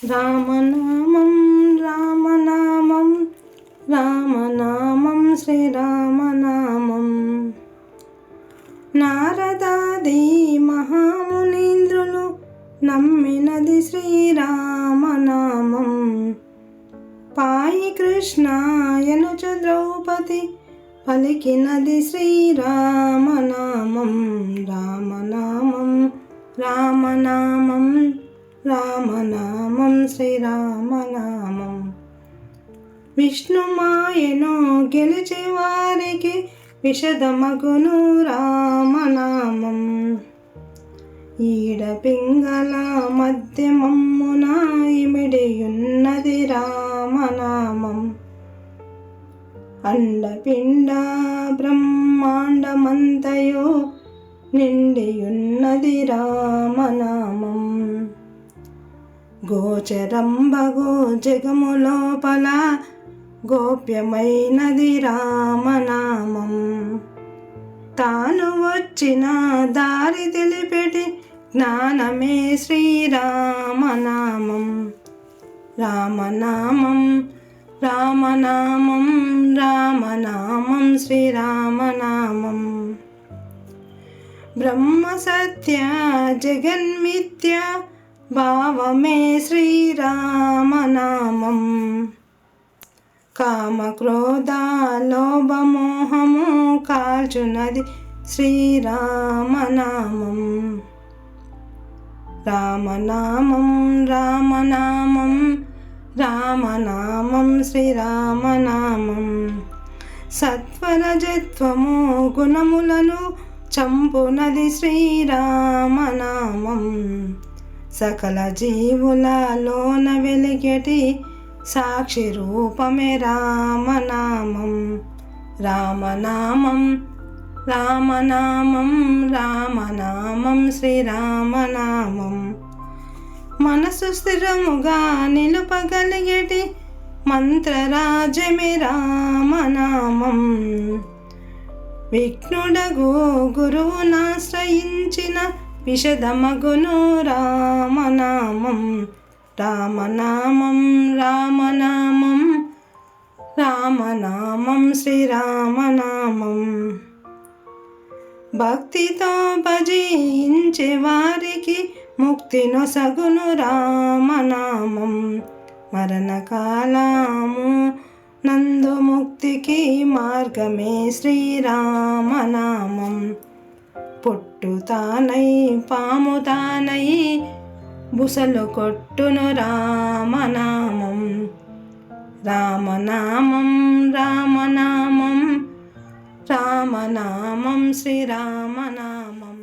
రామనామం రామనామం రామనామం శ్రీరామనామం. నారదాది మహామునీంద్రులు నమ్మినది శ్రీరామనామం. పాయి కృష్ణాయనుచు ద్రౌపది పలికినది శ్రీరామనామం. రామనామం రామనామం రామనామం శ్రీరామనామం. విష్ణుమాయను గెలిచే వారికి విషదమగును రామనామం. ఈడ పింగళ మధ్యమమ్మున ఇమిడియున్నది రామనామం. అండపిండ బ్రహ్మాండమంతయు నిండియున్నది రామనామం. గోచరంబగు జగము లోపల గోప్యమైనది రామనామం. తాను వచ్చిన దారి తెలిపెటి జ్ఞానమే శ్రీరామనామం. రామనామం రామనామం రామనామం శ్రీరామనామం. బ్రహ్మ సత్య జగన్మిథ్య భావమే శ్రీరామనామం. కామక్రోధ లోభమోహము కాల్చునది శ్రీరామనామం. రామనామం రామనామం రామనామం శ్రీరామనామం. సత్వరజత్వము గుణములను చంపునది శ్రీరామనామం. సకల జీవులలోన వెలిగేటి సాక్షి రూపమే రామనామం. రామనామం రామనామం రామనామం శ్రీరామనామం. మనసు స్థిరముగా నిలుపగలిగేటి మంత్రరాజమే రామనామం. విఘ్నుడగు గురువునాశ్రయించిన విషదమగును రామనామం. రామనామం రామనామం రామనామం శ్రీరామనామం. భక్తితో భజించే వారికి ముక్తి నొసగును రామనామం. మరణకాలము నందు ముక్తికి మార్గమే శ్రీరామనామం. పుట్టుతానై పాముతానై బుసలు కొట్టును రామనామం. రామనామం రామనామం రామనామం శ్రీరామనామం.